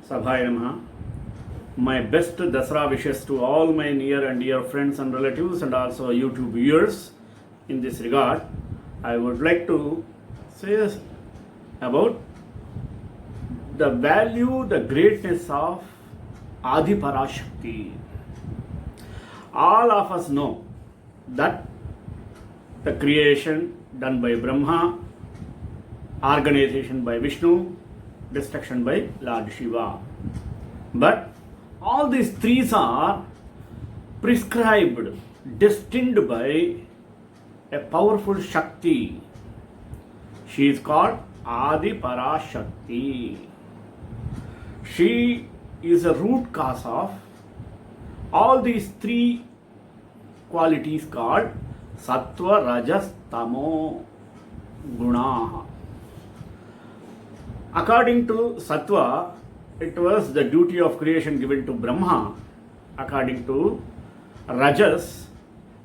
Sabhaya Namaha. My best Dasara wishes to all my near and dear friends and relatives and also YouTube viewers. In this regard, I would like to say about the value, the greatness of Adi Parashakti. All of us know that the creation done by Brahma, organization by Vishnu, destruction by Lord Shiva. But all these three are prescribed, destined by a powerful Shakti. She is called Adi Parashakti. She is a root cause of all these three qualities called Sattva, Rajas, Tamo, Guna. According to Sattva, it was the duty of creation given to Brahma. According to Rajas,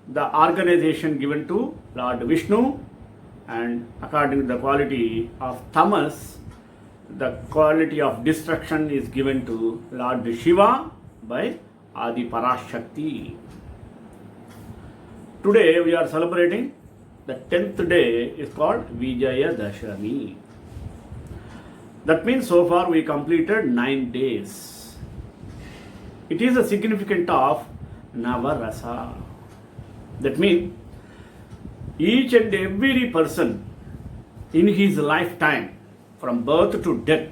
the organization given to Lord Vishnu. And according to the quality of Tamas, the quality of destruction is given to Lord Shiva by Adi Parashakti. Today we are celebrating the 10th day is called Vijaya Dashami. That means so far we completed 9 days. It is a significant of Navarasa. That means each and every person in his lifetime from birth to death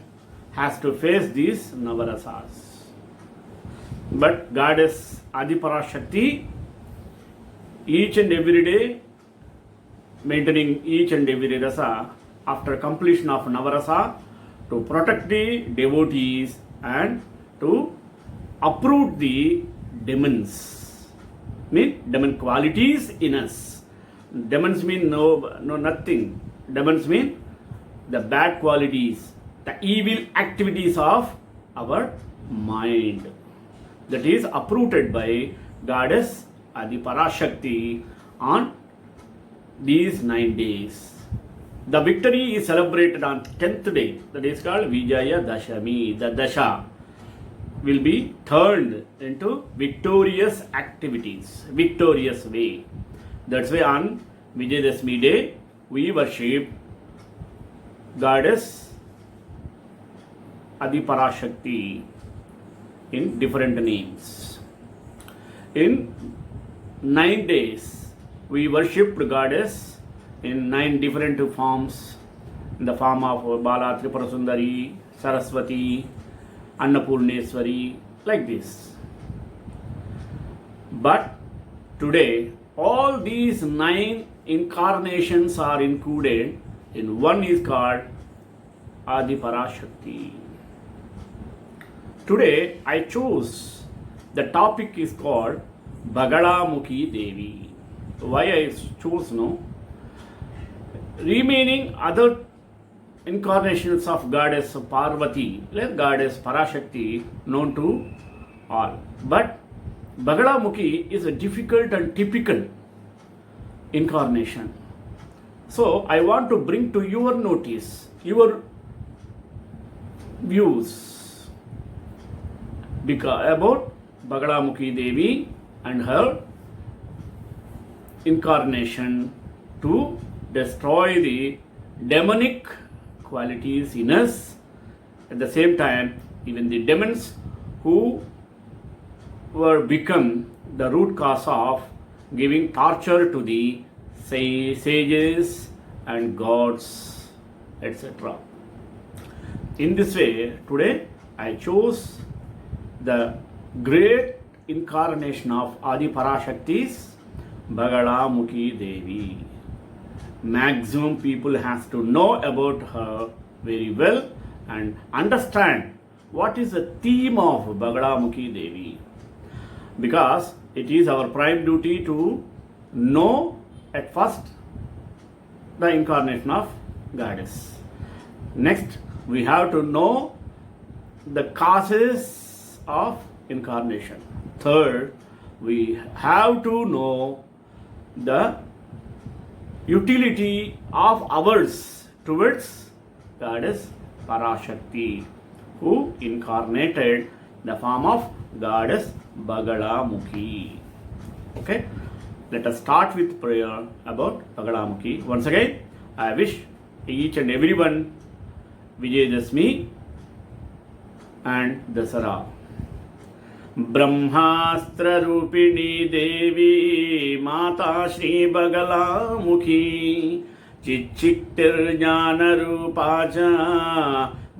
has to face these Navarasas. But Goddess Adi Parashakti each and every day maintaining each and every rasa after completion of Navarasa to protect the devotees and to uproot the demons. Mean demon qualities in us. Demons mean no nothing. Demons mean the bad qualities, the evil activities of our mind. That is uprooted by Goddess Adi Parashakti on these 9 days. The victory is celebrated on 10th day. That is called Vijaya Dashami. The Dasha will be turned into victorious activities, victorious way. That's why on Vijayadashmi day we worship Goddess Adi Parashakti in different names. In 9 days we worshipped Goddess in 9 different forms, in the form of Bala Tripura Sundari, Saraswati, Annapurneswari, like this. But today all these 9 incarnations are included in one is called Adi Parashakti. Today I chose the topic is called Bagalamukhi Devi. Why I chose no? Remaining other incarnations of Goddess Parvati, like Goddess Parashakti, known to all. But Bagalamukhi is a difficult and typical incarnation. So I want to bring to your notice, your views about Bagalamukhi Devi and her incarnation to destroy the demonic qualities in us. At the same time, even the demons who were become the root cause of giving torture to the sages and gods, etc. In this way, today I chose the great incarnation of Adi Parashakti's Bagalamukhi Devi. Maximum people has to know about her very well and understand what is the theme of Bagalamukhi Devi, because it is our prime duty to know at first the incarnation of Goddess. Next, we have to know the causes of incarnation. Third, we have to know the utility of ours towards Goddess Parashakti. who incarnated the form of goddess Bagalamukhi. Okay, let us start with prayer about Bagalamukhi. Once again, I wish each and everyone Vijayadashmi and Dasara. ब्रह्मास्त्र रूपिणी देवी माता श्री बगलामुखी चिच्चित्तिर्ज्ञान रूपा च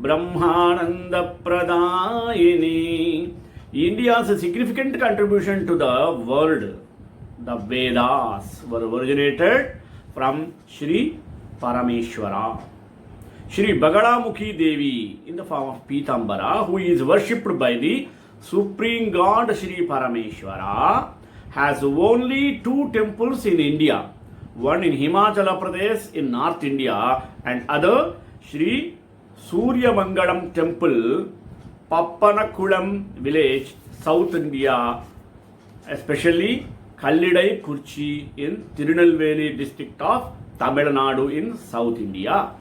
ब्रह्मानंद प्रदायिनी. India's significant contribution to the world, the Vedas, were originated from Shri Parameshwara. Shri Bagalamukhi Devi in the form of Pitambara, who is worshipped by the Supreme God Shri Parameshwara, has only two temples in India. One in Himachala Pradesh in North India and other Shri Surya Mangalam Temple, Pappanakulam village, South India, especially Kallidai Kurchi in Tirunelveli district of Tamil Nadu in South India.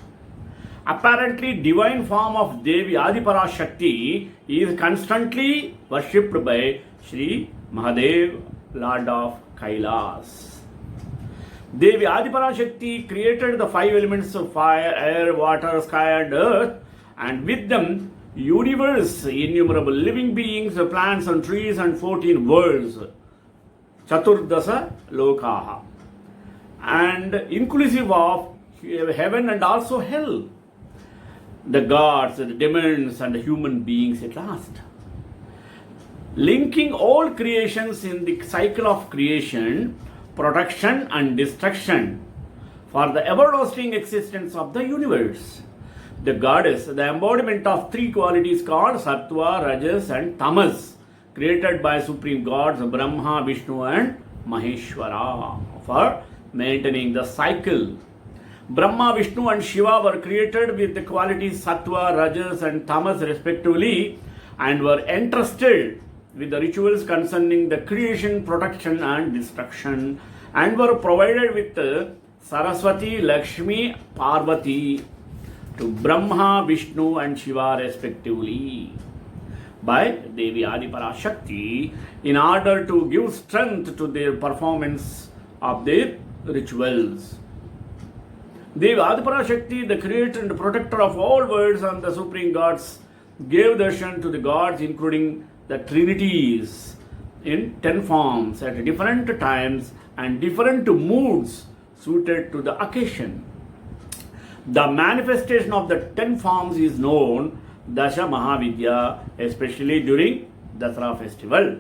Apparently, divine form of Devi Adiparashakti is constantly worshipped by Sri Mahadev, Lord of Kailas. Devi Adiparashakti created the five elements of fire, air, water, sky and earth, and with them universe, innumerable living beings, plants and trees and 14 worlds, Chaturdasa Lokaha, and inclusive of heaven and also hell, the gods, the demons and the human beings at last. Linking all creations in the cycle of creation, production and destruction for the everlasting existence of the universe. The goddess, the embodiment of three qualities called Sattva, Rajas and Tamas, created by supreme gods Brahma, Vishnu and Maheshwara for maintaining the cycle. Brahma, Vishnu and Shiva were created with the qualities Sattva, Rajas and Tamas respectively and were entrusted with the rituals concerning the creation, production and destruction and were provided with Saraswati, Lakshmi, Parvati to Brahma, Vishnu and Shiva respectively by Devi Adiparashakti in order to give strength to their performance of their rituals. Devi Adiparashakti, the creator and protector of all worlds and the supreme gods, gave darshan to the gods including the trinities in 10 forms at different times and different moods suited to the occasion. The manifestation of the 10 forms is known Dasha Mahavidya, especially during Dasara festival.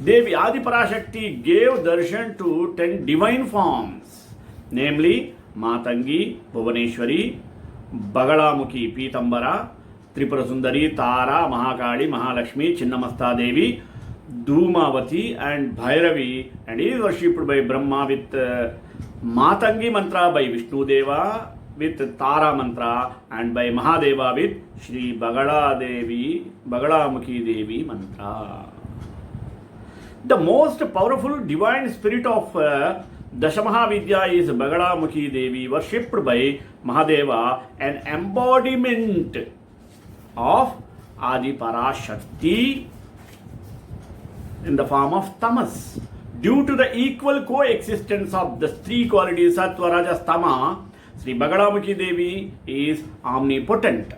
Devi Adiparashakti gave darshan to 10 divine forms, namely Matangi, Bhuvaneshwari, Bagalamukhi, Pitambara, Tripura Sundari, Tara, Mahakali, Mahalakshmi, Chinnamasta Devi, Dhumavati and Bhairavi, and is worshipped by Brahma with Matangi mantra by Vishnu Deva, with Tara mantra and by Mahadeva with Shri Bagalamukhi Devi mantra. The most powerful divine spirit of Dashamahavidya is Bagalamukhi Devi, worshipped by Mahadeva, an embodiment of Adiparashakti in the form of Tamas. Due to the equal coexistence of the three qualities Sattva, Rajas, Tama, Sri Bagalamukhi Devi is omnipotent.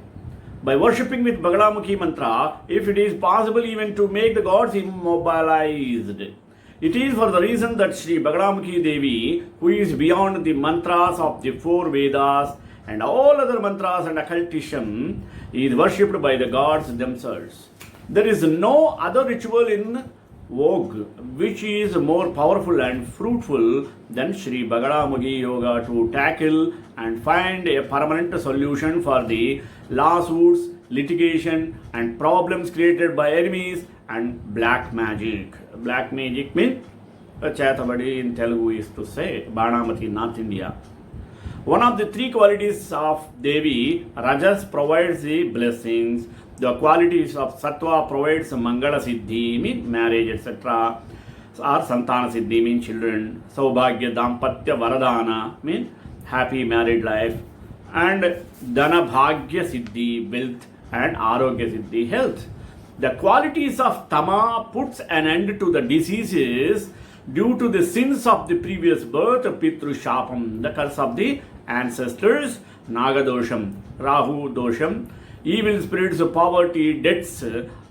By worshipping with Bagalamukhi mantra, if it is possible even to make the gods immobilized, it is for the reason that Sri Bagalamukhi Devi, who is beyond the mantras of the 4 Vedas and all other mantras and occultism, is worshipped by the gods themselves. There is no other ritual in vogue which is more powerful and fruitful than Sri Bagalamukhi Yoga to tackle and find a permanent solution for the lawsuits, litigation and problems created by enemies and black magic. Black magic means Chetabadi in Telugu is to say Banamati in North India. One of the 3 qualities of Devi, Rajas, provides the blessings. The qualities of Sattva provides Mangala Siddhi, mean marriage, etc. Or Santana Siddhi, mean children. Saubhagya, Dampatya, Varadana, mean happy married life. And Dana Bhagya Siddhi, wealth and Arogya Siddhi health. The qualities of Tama puts an end to the diseases due to the sins of the previous birth, Pitru Shapam, the curse of the ancestors, Nagadosham, Rahu Dosham, evil spirits, poverty, debts,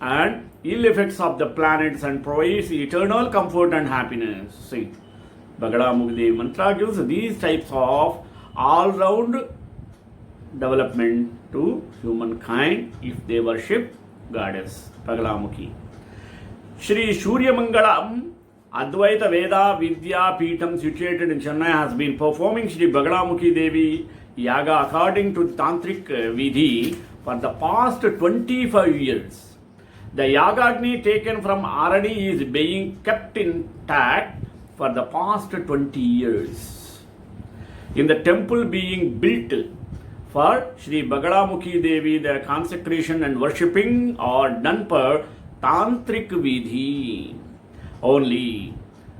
and ill effects of the planets, and provides eternal comfort and happiness. See, Bagalamukhi mantra gives these types of all-round development to humankind if they worship goddess Bagalamukhi. Shri Surya Mangalam Advaita Veda Vidya Peetham situated in Chennai has been performing Shri Bagalamukhi Devi Yaga according to Tantric Vidhi for the past 25 years. The Yagagni taken from Arani is being kept intact for the past 20 years. In the temple being built for Shri Bagalamukhi Devi, the consecration and worshipping are done per Tantric Vidhi only.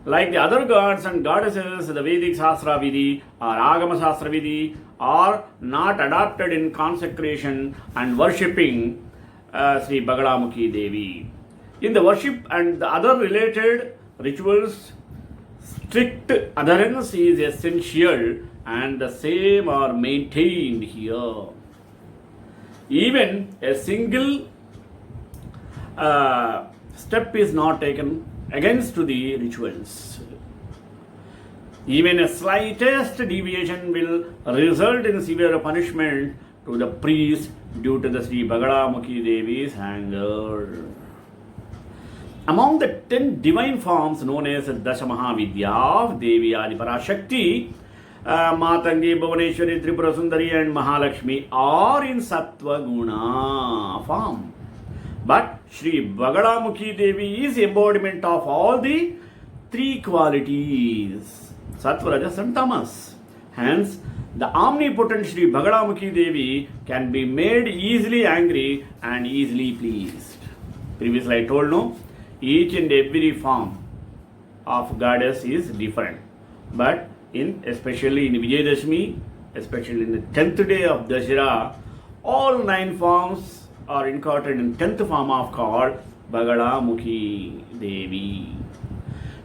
Like the other gods and goddesses, the Vedic Sastra Vidhi or Agama Sastra Vidhi are not adopted in consecration and worshipping Shri Bagalamukhi Devi. In the worship and the other related rituals, strict adherence is essential and the same are maintained here. Even a single step is not taken against the rituals. Even a slightest deviation will result in severe punishment to the priest due to the Sri Bagalamukhi Devi's anger. Among the 10 divine forms known as Dashamahavidya of Devi Adiparashakti, Matangi, Bhuvaneshwari, Tripura Sundari and Mahalakshmi are in Sattva Guna form. But Shri Bagalamukhi Devi is embodiment of all the three qualities, Sattva, Rajas and Tamas. Hence, the omnipotent Shri Bagalamukhi Devi can be made easily angry and easily pleased. Previously I told no, each and every form of goddess is different. But especially in Vijayadashmi, especially in the 10th day of Dashera, all 9 forms are incorporated in 10th form of called Bagalamukhi Devi.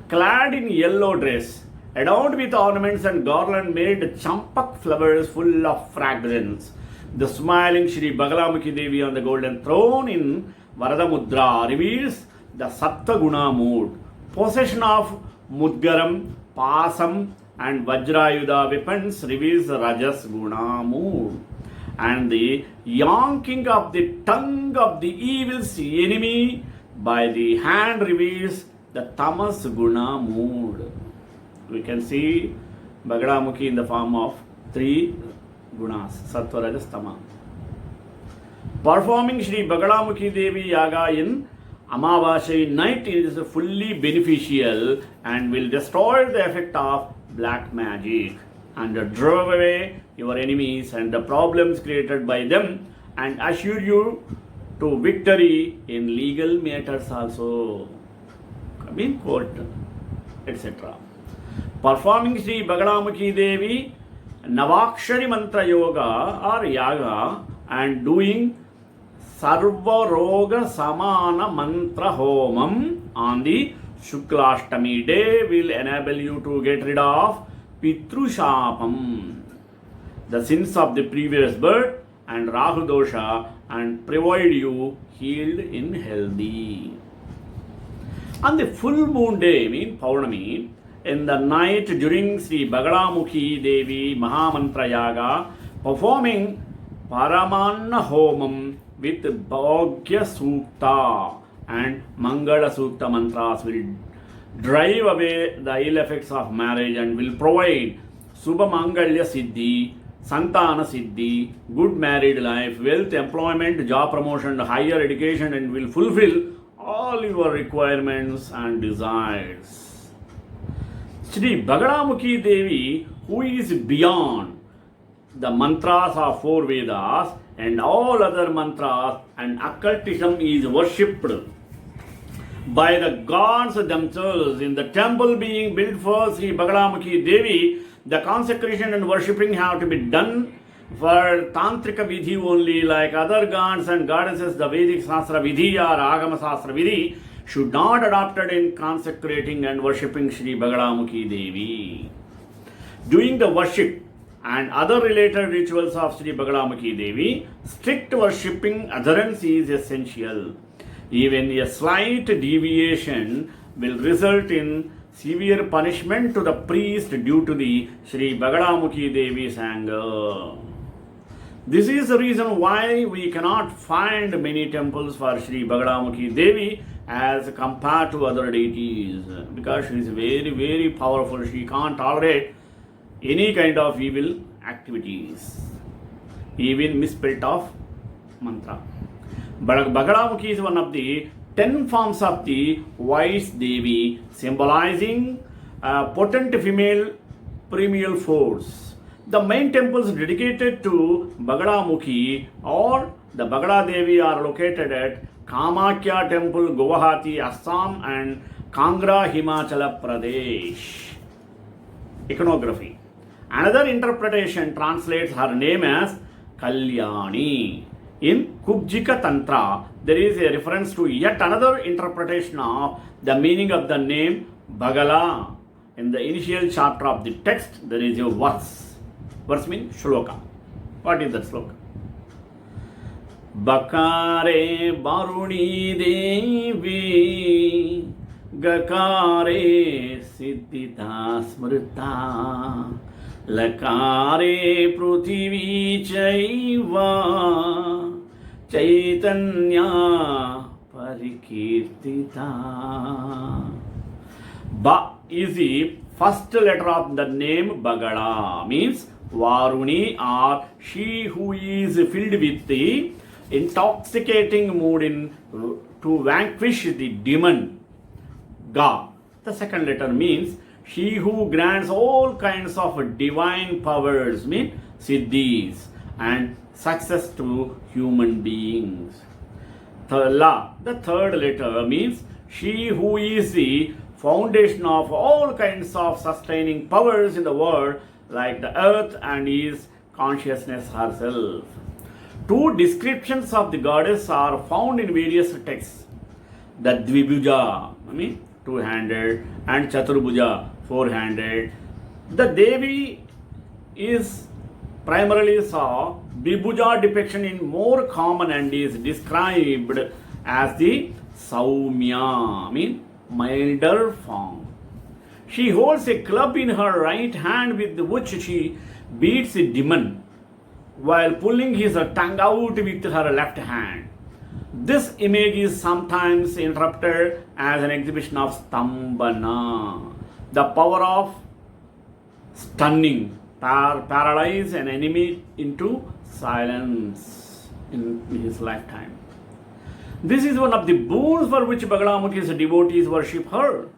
Clad in yellow dress, adorned with ornaments and garland made champak flowers full of fragrance, the smiling Shri Bagalamukhi Devi on the golden throne in Varada Mudra reveals the Sattva Guna mood. Possession of Mudgaram, Pasam and Vajrayuda weapons reveals the Rajas Guna mood. And the yanking of the tongue of the evil's enemy by the hand reveals the Tamas Guna mood. We can see Bagalamukhi in the form of 3 gunas, Sattva, Rajas, Tama. Performing Shri Bagalamukhi Devi Yaga in Amavasya night is fully beneficial and will destroy the effect of black magic and drive away your enemies and the problems created by them and assure you to victory in legal matters also, in court, etc. Performing Shri Bagalamukhi Devi Navakshari Mantra Yoga or Yaga and doing Sarva Roga Samana Mantra Homam on the Shuklashtami day will enable you to get rid of Pitru Shapam, the sins of the previous birth and Rahu Dosha, and provide you healed in healthy. On the full moon day, Paurnami, in the night during Sri Bagalamukhi Devi Mahamantra Yaga, performing Paramanna Homam with Bhagya Sukta and Mangala Sukta mantras will drive away the ill effects of marriage and will provide Subha Mangalya Siddhi, Santana Siddhi, good married life, wealth, employment, job promotion, higher education, and will fulfill all your requirements and desires. Shri Bagalamukhi Devi, who is beyond the mantras of 4 Vedas and all other mantras and occultism, is worshipped by the gods themselves. In the temple being built for Sri Bagalamukhi Devi, the consecration and worshipping have to be done for Tantrika Vidhi only, like other gods and goddesses, the Vedic Sastra Vidhi or Agama Sastra Vidhi should not adopted in consecrating and worshipping Sri Bagalamukhi Devi. Doing the worship and other related rituals of Sri Bagalamukhi Devi, strict worshipping adherence is essential. Even a slight deviation will result in severe punishment to the priest due to the Sri Bagalamukhi Devi's anger. This is the reason why we cannot find many temples for Sri Bagalamukhi Devi as compared to other deities, because she is very, very powerful. She can't tolerate any kind of evil activities, even misspelt of mantra. But Bagalamukhi is one of the 10 forms of the wise Devi, symbolizing a potent female perennial force. The main temples dedicated to Bagalamukhi or the Bagala Devi are located at Kamakya Temple, Guwahati, Assam, and Kangra, Himachal Pradesh. Iconography. Another interpretation translates her name as Kalyani. In Kubjika Tantra, there is a reference to yet another interpretation of the meaning of the name Bagala. In the initial chapter of the text, there is a verse. Verse means shloka. What is that shloka? Bakare Baruni Devi Gakare Siddhita Smrita Lakare Pruthivi Chaiva Chaitanya Parikirtita. Ba is the first letter of the name Bagala, means Varuni, or she who is filled with the intoxicating mood to vanquish the demon. Ga. The second letter means she who grants all kinds of divine powers, mean siddhis, and success to human beings. La. The third letter means she who is the foundation of all kinds of sustaining powers in the world, like the earth and is consciousness herself. Two descriptions of the goddess are found in various texts. The Dvibhuja, two-handed, and Chaturbhuja, four-handed. The Devi is primarily saw Vibhuja depiction in more common and is described as the Saumya, milder form. She holds a club in her right hand with which she beats a demon while pulling his tongue out with her left hand. This image is sometimes interpreted as an exhibition of Stambhana, the power of stunning, paralyze an enemy into silence in his lifetime. This is one of the boons for which Bagalamukhi's devotees worship her.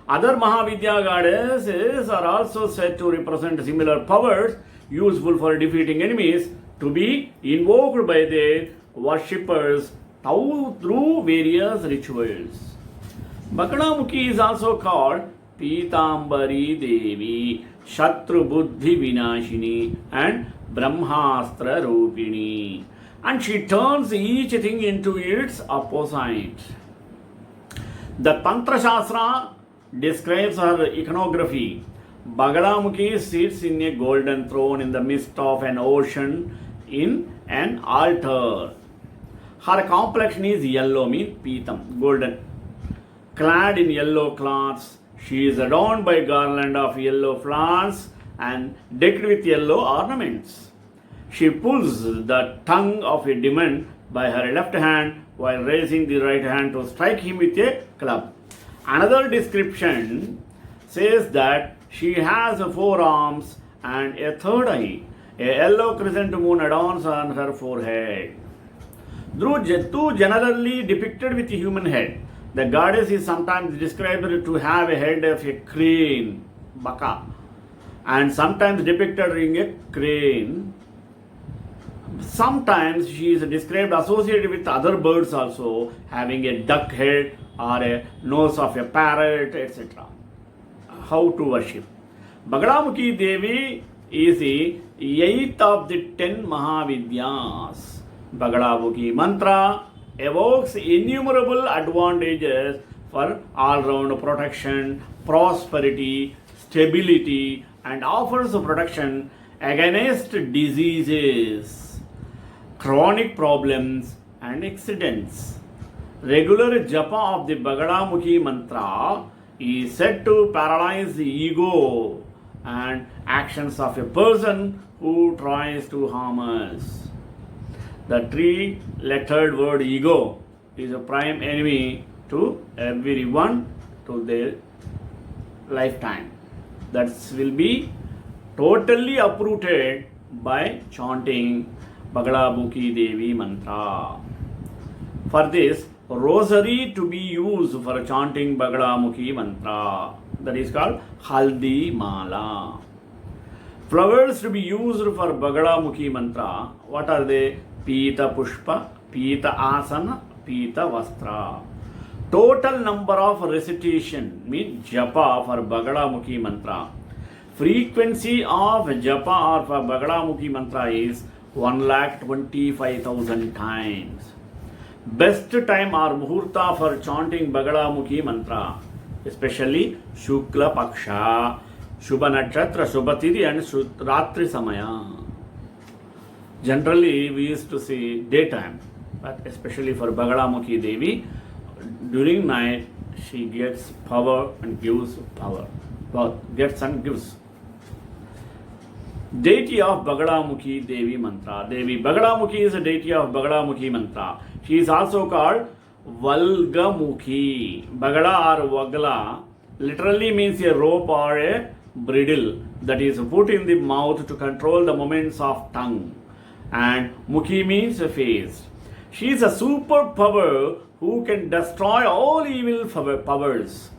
Other Mahavidya goddesses are also said to represent similar powers useful for defeating enemies, to be invoked by their worshippers through various rituals. Bagalamukhi is also called Pitambari Devi, Shatru Buddhi Vinashini, and Brahmastra Rupini, and she turns each thing into its opposite. The Tantra Shastra describes her iconography. Bagalamukhi sits in a golden throne in the midst of an ocean in an altar. Her complexion is yellow, means Pitam, golden. Clad in yellow cloths, she is adorned by garland of yellow flowers and decked with yellow ornaments. She pulls the tongue of a demon by her left hand while raising the right hand to strike him with a club. Another description says that she has 4 arms and a third eye. A yellow crescent moon adorns on her forehead. Though generally depicted with a human head, the goddess is sometimes described to have a head of a crane, baka, and sometimes depicted in a crane. Sometimes she is described associated with other birds also, having a duck head or a nose of a parrot, etc. How to worship? Bagalamukhi Devi is the 8th of the 10 Mahavidyas. Bagalamuki mantra evokes innumerable advantages for all-round protection, prosperity, stability, and offers protection against diseases, chronic problems, and accidents. Regular japa of the Bagalamukhi mantra is said to paralyze the ego and actions of a person who tries to harm us. The three-lettered word ego is a prime enemy to everyone to their lifetime. That will be totally uprooted by chanting Bagalamukhi Devi mantra. For this, rosary to be used for chanting Bagalamukhi mantra. That is called Haldi Mala. Flowers to be used for Bagalamukhi mantra. What are they? Pita Pushpa, Pita Asana, Pita Vastra. Total number of recitation means japa for Bagalamukhi mantra. Frequency of japa or for Bagalamukhi mantra is 1,25,000 times. Best time or muhurta for chanting Bagalamukhi mantra, especially Shukla Paksha, Shubha Nakshatra, Shubha Tithi and Ratri Samaya. Generally, we used to see daytime, but especially for Bagalamukhi Devi, during night she gets power and gives power. Both gets and gives. Deity of Bagalamukhi Devi mantra. Devi Bagalamukhi is a deity of Bagalamukhi mantra. She is also called Valgamukhi. Bagala or Vagala literally means a rope or a bridle that is put in the mouth to control the movements of tongue. And Mukhi means a face. She is a super power who can destroy all evil powers.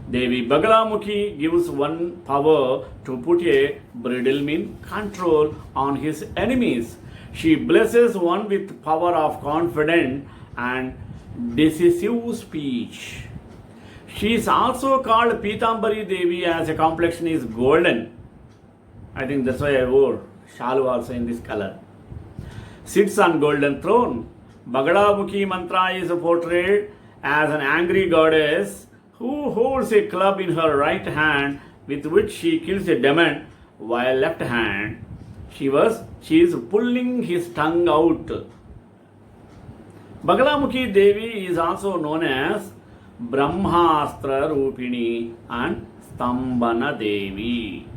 Devi Bagalamukhi gives one power to put a bridle mean control on his enemies. She blesses one with power of confident and decisive speech. She is also called Pitambari Devi as a complexion is golden. I think that's why I wore shalu also in this color. Sits on golden throne. Bagalamukhi mantra is portrayed as an angry goddess who holds a club in her right hand with which she kills a demon, while left hand she is pulling his tongue out. Bagalamukhi Devi is also known as Brahmastra Rupini and Stambhana Devi.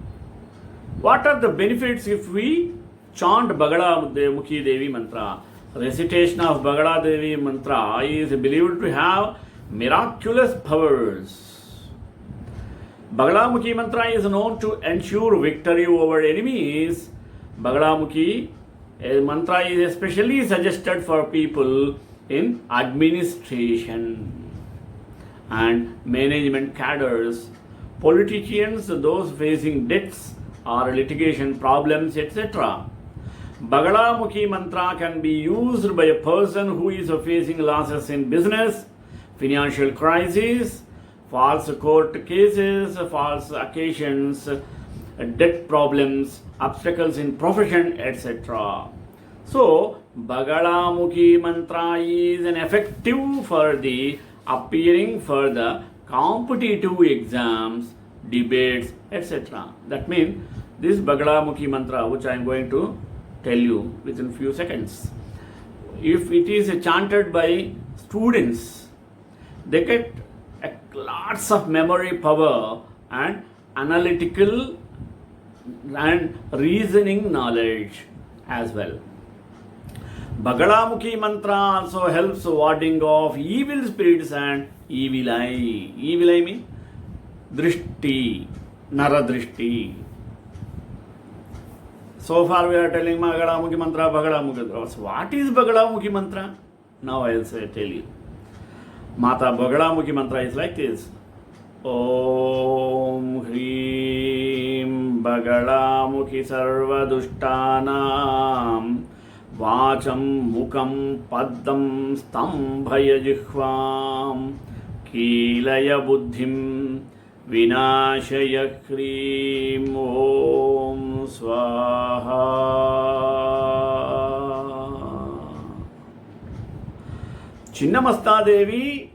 What are the benefits if we chant Bagalamukhi Devi mantra? Recitation of Bagala Devi mantra is believed to have miraculous powers. Bagalamukhi mantra is known to ensure victory over enemies. Bagalamukhi mantra is especially suggested for people in administration and management cadres, politicians, those facing debts or litigation problems, etc. Bagalamukhi mantra can be used by a person who is facing losses in business, financial crisis, false court cases, false occasions, debt problems, obstacles in profession, etc. So, Bagalamukhi mantra is an effective for the appearing for the competitive exams, debates, etc. That means this Bagalamukhi mantra, which I am going to tell you within few seconds, if it is chanted by students, they get lots of memory power and analytical and reasoning knowledge as well. Bagalamukhi mantra also helps warding off evil spirits and evil eye. Evil eye means drishti, naradrishti. So far we are telling Bagalamukhi mantra, Bagalamukhi mantra. So what is Bagalamukhi mantra? Now I will tell you. Mata Bagalamukhi mantra is like this. Om Hrim Bagalamukhi Sarva Dushtanam Vacham Mukam Paddam Stambhaya Jihvam Kilaya Buddhim विनाशय ह्रीं ॐ स्वाहा. Chinnamasta Devi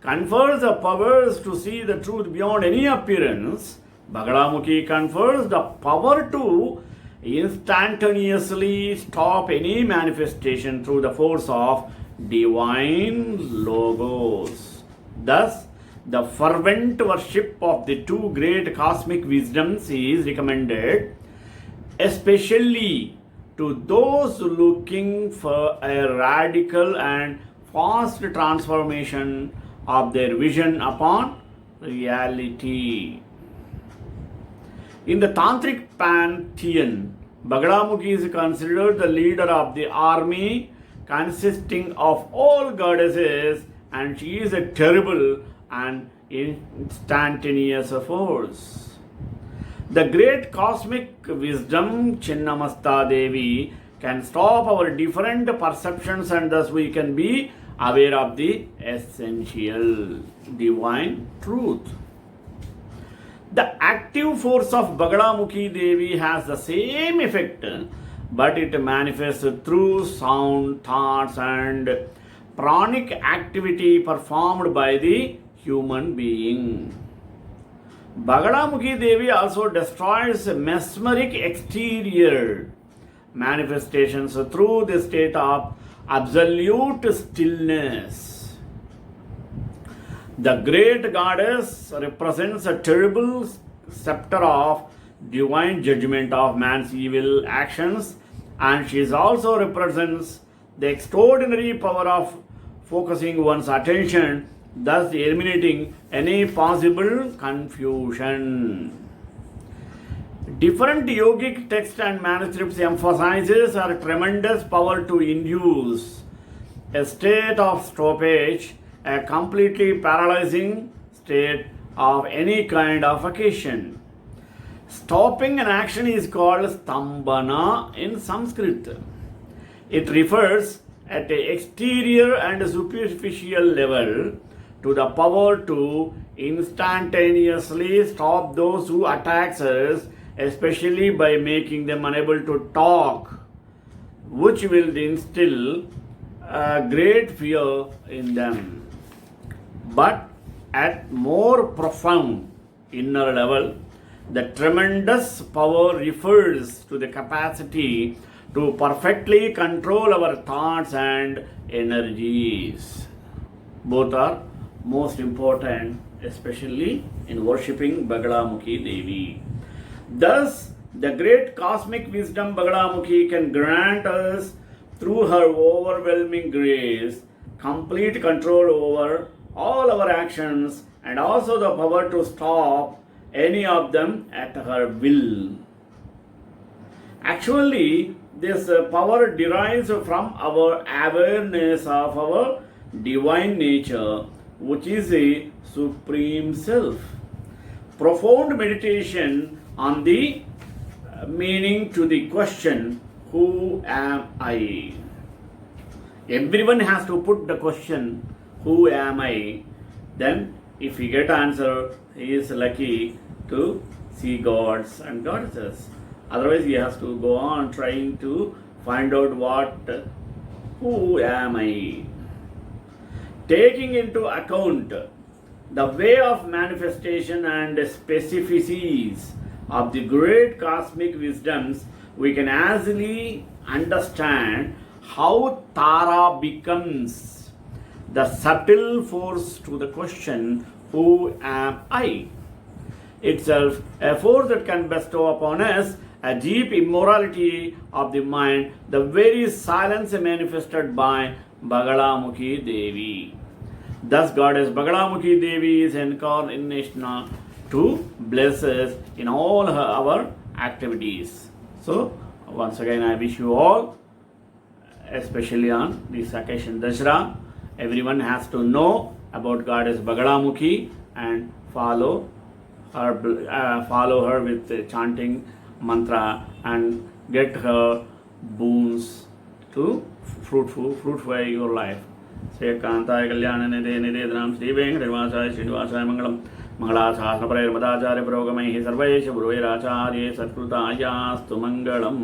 confers the powers to see the truth beyond any appearance. Bagalamukhi confers the power to instantaneously stop any manifestation through the force of divine logos. Thus, the fervent worship of the two great cosmic wisdoms is recommended, especially to those looking for a radical and fast transformation of their vision upon reality. In the Tantric pantheon, Bagalamukhi is considered the leader of the army consisting of all goddesses, and she is a terrible and instantaneous force. The great cosmic wisdom Chinnamasta Devi can stop our different perceptions, and thus we can be aware of the essential divine truth. The active force of Bagalamukhi Devi has the same effect, but it manifests through sound, thoughts, and pranic activity performed by the human being. Bagalamukhi Devi also destroys mesmeric exterior manifestations through the state of absolute stillness. The great goddess represents a terrible scepter of divine judgment of man's evil actions, and she also represents the extraordinary power of focusing one's attention, thus eliminating any possible confusion. Different yogic texts and manuscripts emphasizes her tremendous power to induce a state of stoppage, a completely paralyzing state of any kind of occasion. Stopping an action is called stambhana in Sanskrit. It refers at an exterior and superficial level to the power to instantaneously stop those who attack us, especially by making them unable to talk, which will instill a great fear in them. But at more profound inner level, the tremendous power refers to the capacity to perfectly control our thoughts and energies. Both are most important, especially in worshipping Bagalamukhi Devi. Thus, the great cosmic wisdom Bagalamukhi can grant us through her overwhelming grace complete control over all our actions and also the power to stop any of them at her will. Actually, this power derives from our awareness of our divine nature, which is a supreme self. Profound meditation on the meaning to the question, who am I? Everyone has to put the question, who am I? Then if he get answer, he is lucky to see gods and goddesses. Otherwise he has to go on trying to find out who am I? Taking into account the way of manifestation and specificities of the great cosmic wisdoms, we can easily understand how Tara becomes the subtle force to the question, who am I? Itself a force that can bestow upon us a deep immorality of the mind, the very silence manifested by Bagalamukhi Devi. Thus, Goddess Bagalamukhi Devi is incarnation to bless us in all our activities. So, once again, I wish you all, especially on this occasion Dasara, everyone has to know about Goddess Bagalamukhi and follow her with chanting mantra and get her boons to fruitfy your life. Sri Kanthaya Kalyananidhe Nidhe Dhram Sri Venkateswaraya Srinivasaya Mangalam मंगलाशासनपरैर्मदाचार्यपुरोगमैः सर्वैष गुरुवैराचार्ये सत्कृतायास्तु मङ्गलम्।